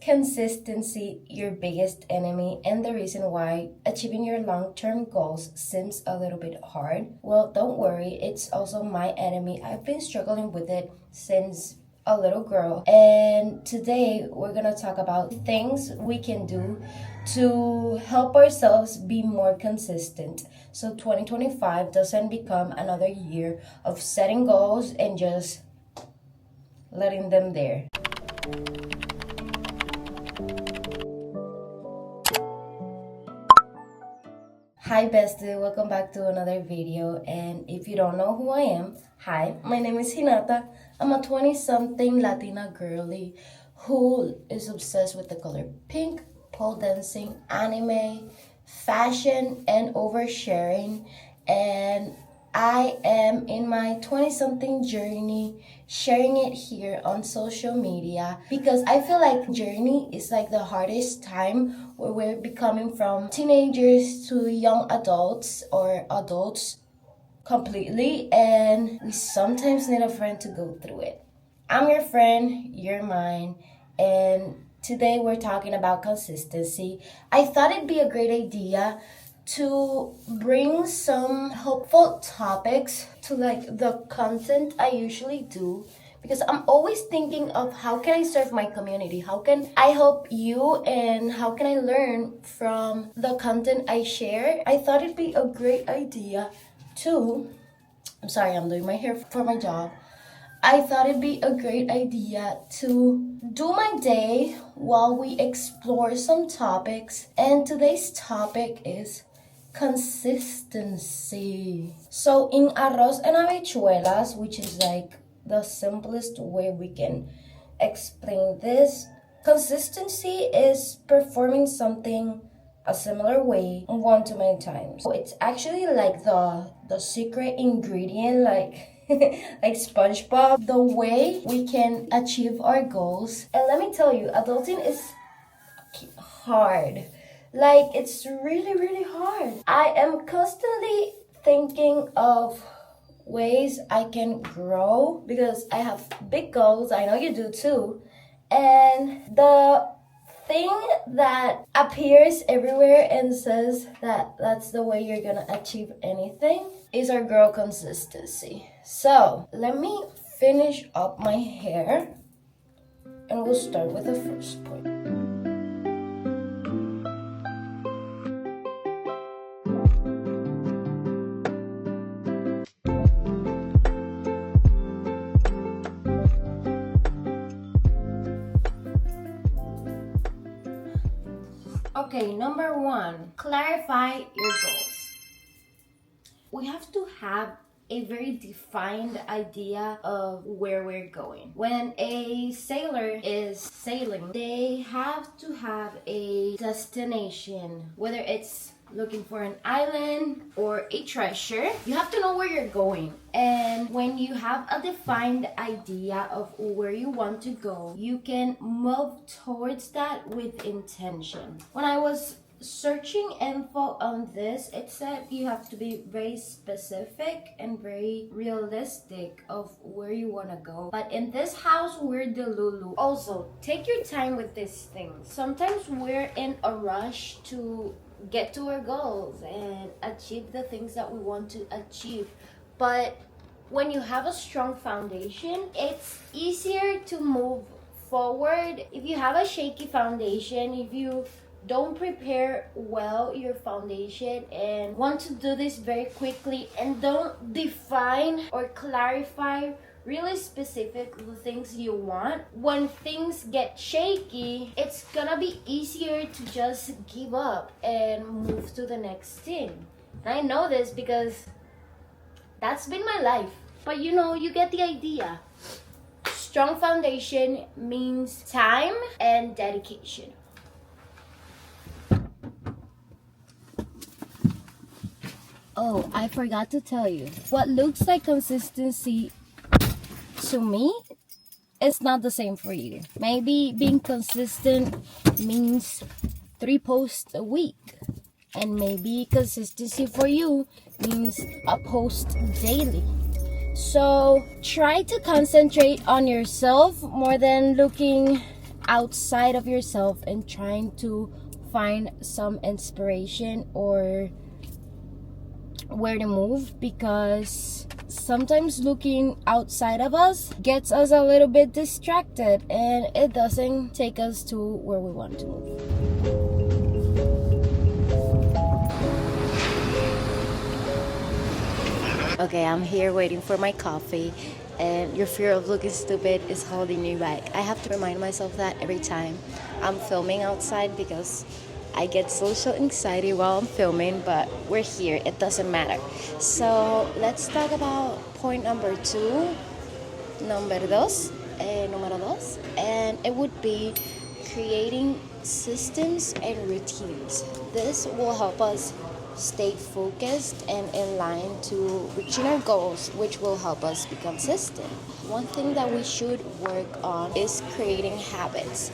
consistency your biggest enemy and the reason why achieving your long-term goals seems a little bit hard? Well, don't worry, it's also my enemy. I've been struggling with it since a little girl, and today we're gonna talk about things we can do to help ourselves be more consistent so 2025 doesn't become another year of setting goals and just letting them there. Hi bestie, welcome back to another video. And if you don't know who I am, hi, my name is Hinata. I'm a 20-something Latina girly who is obsessed with the color pink, pole dancing, anime, fashion, and oversharing. And I am in my 20-something journey, sharing it here on social media because I feel like journey is like the hardest time where we're becoming from teenagers to young adults or adults completely, and we sometimes need a friend to go through it. I'm your friend, you're mine, and today we're talking about consistency. I thought it'd be a great idea to bring some helpful topics to like the content I usually do, because I'm always thinking of how can I serve my community, how can I help you, and how can I learn from the content I share. I thought it'd be a great idea to, I'm sorry, I'm doing my hair for my job. I thought it'd be a great idea to do my day while we explore some topics, and today's topic is consistency. So in arroz and habichuelas, which is like the simplest way we can explain this, consistency is performing something a similar way one too many times. So it's actually like the secret ingredient, like like SpongeBob, the way we can achieve our goals. And let me tell you, adulting is hard. Like, it's really, really hard. I am constantly thinking of ways I can grow because I have big goals. I know you do too. And the thing that appears everywhere and says that that's the way you're gonna achieve anything is our girl consistency. So let me finish up my hair and we'll start with the first point. Okay, number one, clarify your goals. We have to have a very defined idea of where we're going. When a sailor is sailing, they have to have a destination, whether it's looking for an island or a treasure. You have to know where you're going. And when you have a defined idea of where you want to go, you can move towards that with intention. When I was searching info on this, it said you have to be very specific and very realistic of where you want to go. But in this house, we're Delulu. Also, take your time with these things. Sometimes we're in a rush to get to our goals and achieve the things that we want to achieve. But when you have a strong foundation, it's easier to move forward. If you have a shaky foundation, if you don't prepare well your foundation and want to do this very quickly and don't define or clarify really specific the things you want, when things get shaky, it's gonna be easier to just give up and move to the next thing. And I know this because that's been my life. But you know, you get the idea. Strong foundation means time and dedication. Oh, I forgot to tell you. What looks like consistency to me is not the same for you. Maybe being consistent means 3 posts a week. And maybe consistency for you means a post daily. So try to concentrate on yourself more than looking outside of yourself and trying to find some inspiration or where to move, because sometimes looking outside of us gets us a little bit distracted and it doesn't take us to where we want to move. Okay, I'm here waiting for my coffee, and your fear of looking stupid is holding me back. I have to remind myself that every time I'm filming outside, because I get social anxiety while I'm filming, but we're here, it doesn't matter. So let's talk about point number two, número dos, and it would be creating systems and routines. This will help us stay focused and in line to reaching our goals, which will help us be consistent. One thing that we should work on is creating habits.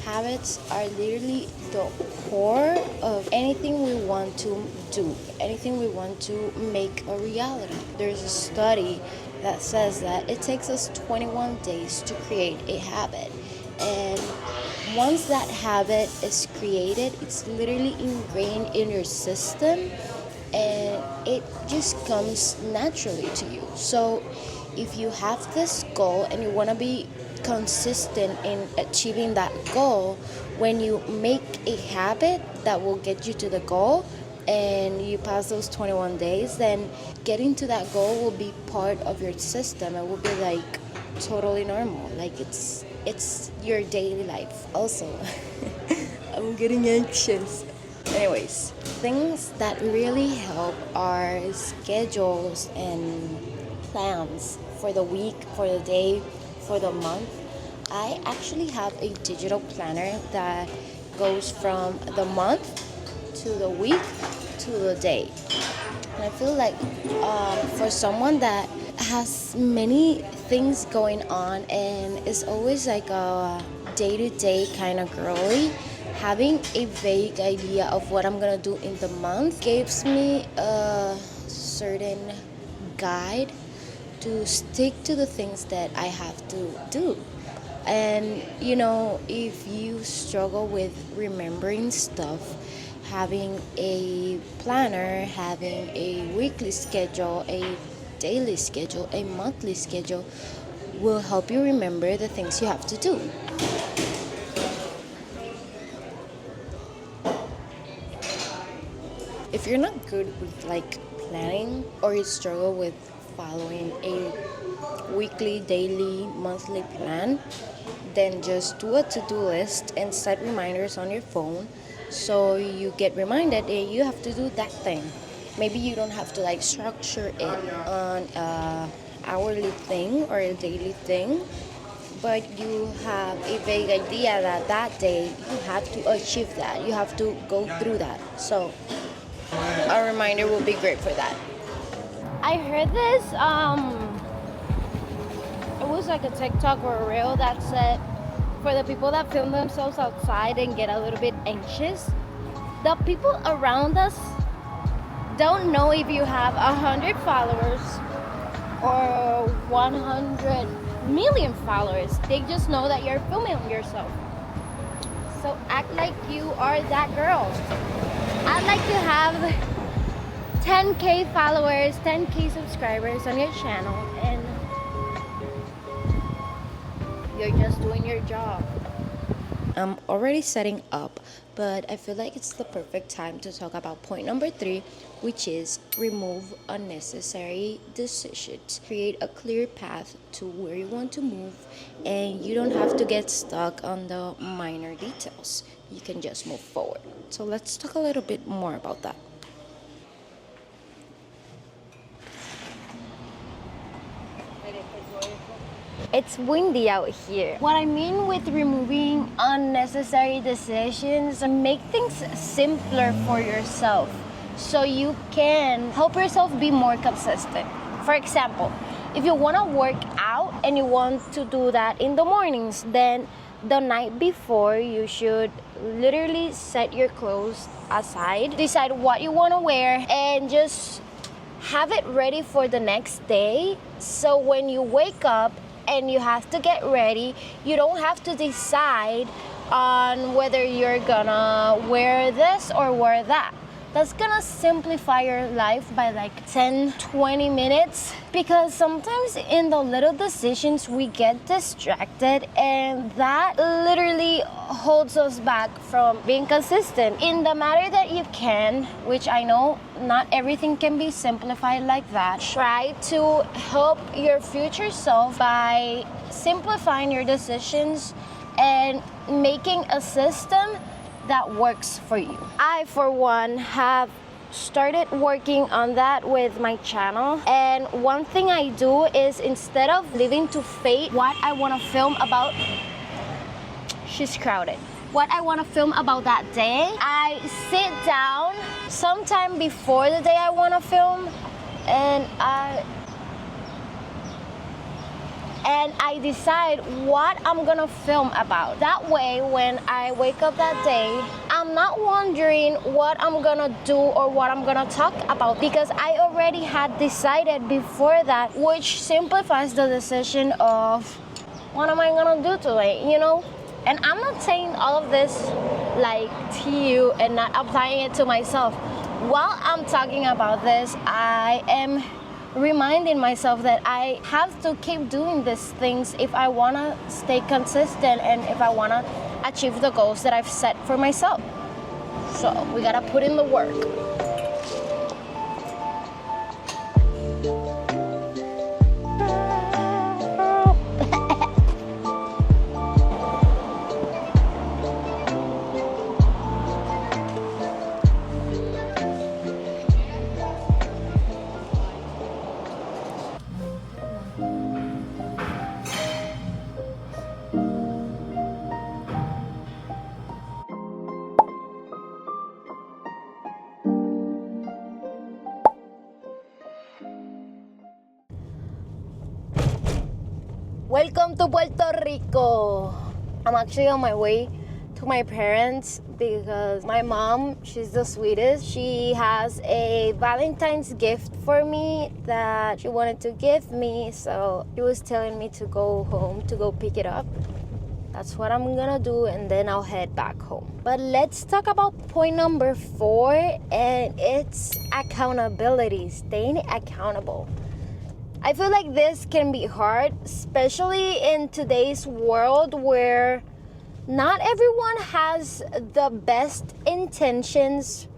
Habits are literally the core of anything we want to do, anything we want to make a reality. There's a study that says that it takes us 21 days to create a habit. And once that habit is created, it's literally ingrained in your system and it just comes naturally to you. So if you have this goal and you want to be consistent in achieving that goal, when you make a habit that will get you to the goal and you pass those 21 days, then getting to that goal will be part of your system. It will be like totally normal, like it's your daily life. Also, I'm getting anxious. Anyways, things that really help are schedules and plans for the week, for the day, for the month. I actually have a digital planner that goes from the month to the week to the day. And I feel like for someone that has many things going on and is always like a day-to-day kind of girly, having a vague idea of what I'm gonna do in the month gives me a certain guide to stick to the things that I have to do. And you know, if you struggle with remembering stuff, having a planner, having a weekly schedule, a daily schedule, a monthly schedule will help you remember the things you have to do. If you're not good with like planning, or you struggle with following a weekly, daily, monthly plan, then just do a to-do list and set reminders on your phone so you get reminded that you have to do that thing. Maybe you don't have to like structure it on a hourly thing or a daily thing, but you have a vague idea that that day you have to achieve that, you have to go through that. So a reminder will be great for that. I heard this, it was like a TikTok or a reel that said, for the people that film themselves outside and get a little bit anxious, the people around us don't know if you have 100 followers or 100 million followers. They just know that you're filming yourself. So act like you are that girl. Act like you have 10K followers, 10K subscribers on your channel, and you're just doing your job. I'm already setting up, but I feel like it's the perfect time to talk about point number 3, which is remove unnecessary decisions. Create a clear path to where you want to move, and you don't have to get stuck on the minor details. You can just move forward. So let's talk a little bit more about that. It's windy out here. What I mean with removing unnecessary decisions, make things simpler for yourself so you can help yourself be more consistent. For example, if you want to work out and you want to do that in the mornings, then the night before you should literally set your clothes aside, decide what you want to wear, and just have it ready for the next day. So when you wake up, and you have to get ready. You don't have to decide on whether you're gonna wear this or wear that. That's gonna simplify your life by like 10-20 minutes, because sometimes in the little decisions we get distracted, and that literally holds us back from being consistent in the matter that you can, which I know not everything can be simplified like that. Try to help your future self by simplifying your decisions and making a system that works for you. I, for one, have started working on that with my channel, and one thing I do is, instead of living to fate what I want to film about, she's crowded, what I want to film about that day, I sit down sometime before the day I want to film, and I decide what I'm gonna film about. That way, when I wake up that day, I'm not wondering what I'm gonna do or what I'm gonna talk about, because I already had decided before that, which simplifies the decision of what am I gonna do today, you know? And I'm not saying all of this like to you and not applying it to myself. While I'm talking about this, I am reminding myself that I have to keep doing these things if I want to stay consistent and if I want to achieve the goals that I've set for myself. So we gotta put in the work. Welcome to Puerto Rico. I'm actually on my way to my parents because my mom, she's the sweetest. She has a Valentine's gift for me that she wanted to give me, so she was telling me to go home to go pick it up. That's what I'm gonna do, and then I'll head back home. But let's talk about point number 4, and it's accountability, staying accountable. I feel like this can be hard, especially in today's world where not everyone has the best intentions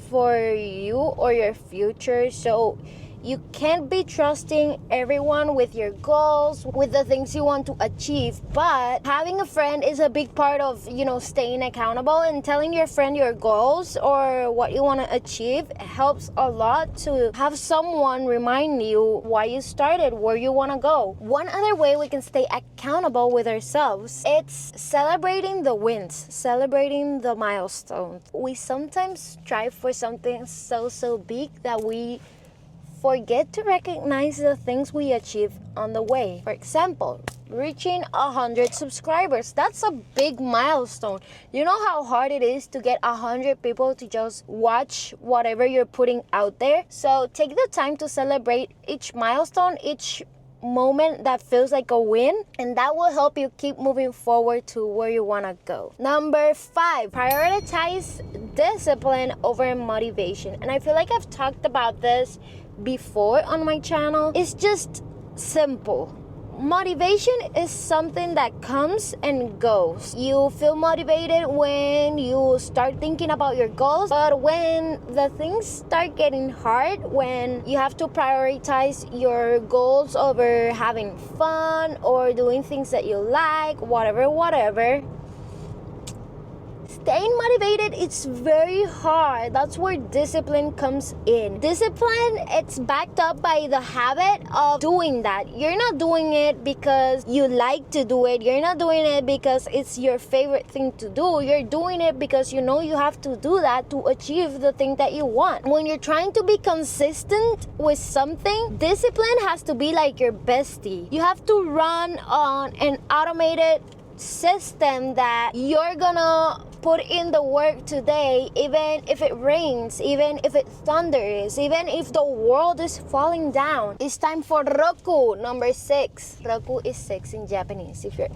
for you or your future. So you can't be trusting everyone with your goals, with the things you want to achieve. But having a friend is a big part of, staying accountable, and telling your friend your goals or what you want to achieve helps a lot to have someone remind you why you started, where you want to go. One other way we can stay accountable with ourselves, it's celebrating the wins, celebrating the milestones. We sometimes strive for something so big that we forget to recognize the things we achieve on the way. For example, reaching 100 subscribers. That's a big milestone. You know how hard it is to get 100 people to just watch whatever you're putting out there? So take the time to celebrate each milestone, each moment that feels like a win, and that will help you keep moving forward to where you want to go. Number 5, prioritize discipline over motivation. And I feel like I've talked about this before on my channel. It's just simple. Motivation is something that comes and goes. You feel motivated when you start thinking about your goals, but when the things start getting hard, when you have to prioritize your goals over having fun or doing things that you like, whatever, staying motivated, it's very hard. That's where discipline comes in. Discipline, it's backed up by the habit of doing that. You're not doing it because you like to do it. You're not doing it because it's your favorite thing to do. You're doing it because you know you have to do that to achieve the thing that you want. When you're trying to be consistent with something, discipline has to be like your bestie. You have to run on an automated system that you're gonna put in the work today, even if it rains, even if it thunders, even if the world is falling down. It's time for Roku, number 6. Roku is 6 in Japanese, if you're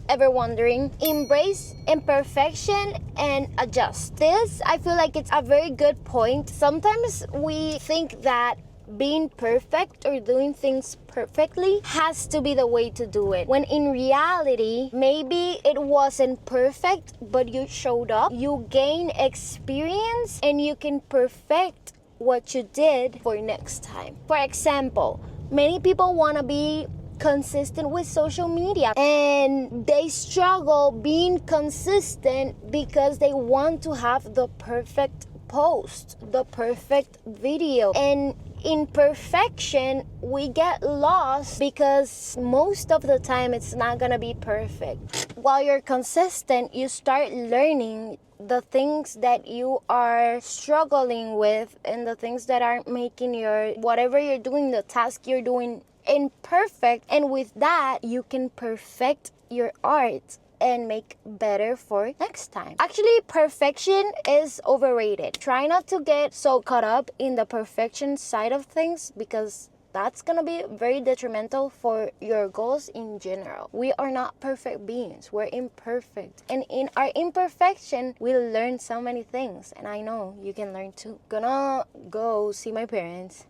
ever wondering. Embrace imperfection and adjust. This, I feel like it's a very good point. Sometimes we think that being perfect or doing things perfectly has to be the way to do it, when in reality maybe it wasn't perfect, but you showed up, you gain experience, and you can perfect what you did for next time. For example, many people want to be consistent with social media and they struggle being consistent because they want to have the perfect post, the perfect video, and in perfection we get lost because most of the time it's not gonna be perfect. While you're consistent, you start learning the things that you are struggling with and the things that are making your whatever you're doing, the task you're doing, imperfect, and with that you can perfect your art and make better for next time. Actually, perfection is overrated. Try not to get so caught up in the perfection side of things because that's gonna be very detrimental for your goals in general. We are not perfect beings, we're imperfect, and in our imperfection we'll learn so many things, and I know you can learn too. Gonna go see my parents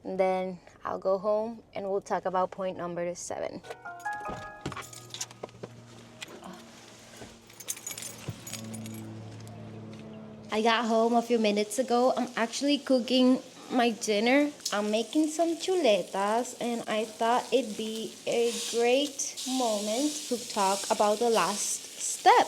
and then I'll go home and we'll talk about point number 7. I got home a few minutes ago. I'm actually cooking my dinner. I'm making some chuletas, and I thought it'd be a great moment to talk about the last step.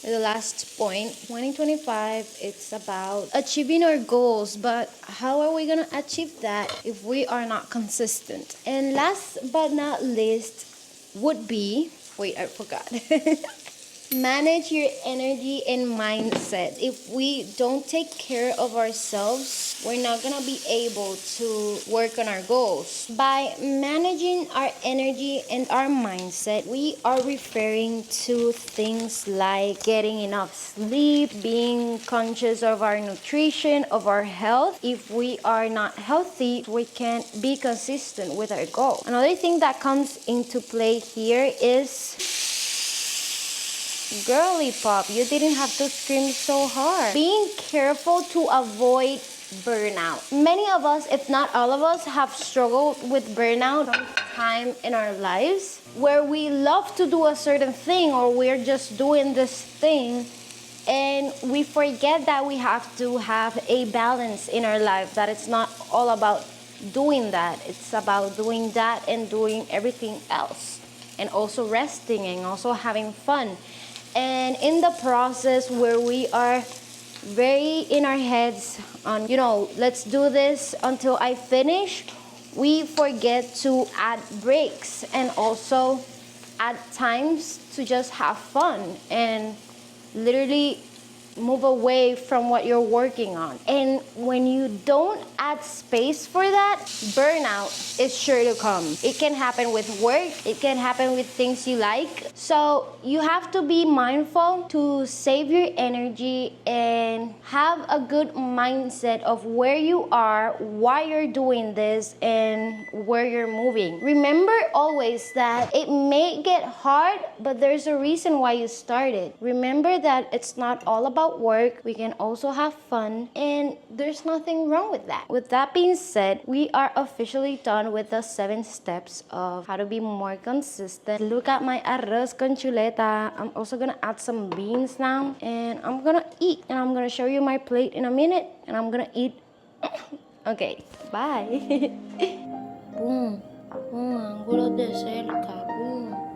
The last point. 2025, it's about achieving our goals, but how are we gonna achieve that if we are not consistent? And last but not least would be, wait, I forgot. Manage your energy and mindset. If we don't take care of ourselves, we're not gonna be able to work on our goals. By managing our energy and our mindset, we are referring to things like getting enough sleep, being conscious of our nutrition, of our health. If we are not healthy, we can't be consistent with our goal. Another thing that comes into play here is girly pop. You didn't have to scream so hard. Being careful to avoid burnout. Many of us, if not all of us, have struggled with burnout sometime in our lives where we love to do a certain thing or we're just doing this thing and we forget that we have to have a balance in our life, that it's not all about doing that. It's about doing that and doing everything else, and also resting and also having fun. And in the process where we are very in our heads on, let's do this until I finish, we forget to add breaks and also add times to just have fun and literally move away from what you're working on. And when you don't add space for that, burnout is sure to come. It can happen with work, it can happen with things you like. So you have to be mindful to save your energy and have a good mindset of where you are, why you're doing this, and where you're moving. Remember always that it may get hard, but there's a reason why you started. Remember that it's not all about work. We can also have fun, and there's nothing wrong with that. With that being said, we are officially done with the 7 steps of how to be more consistent. Look at my arroz con chuleta. I'm also gonna add some beans now, and I'm gonna eat, and I'm gonna show you my plate in a minute, and I'm gonna eat. Okay, bye. Boom, ángulos de cerca, boom.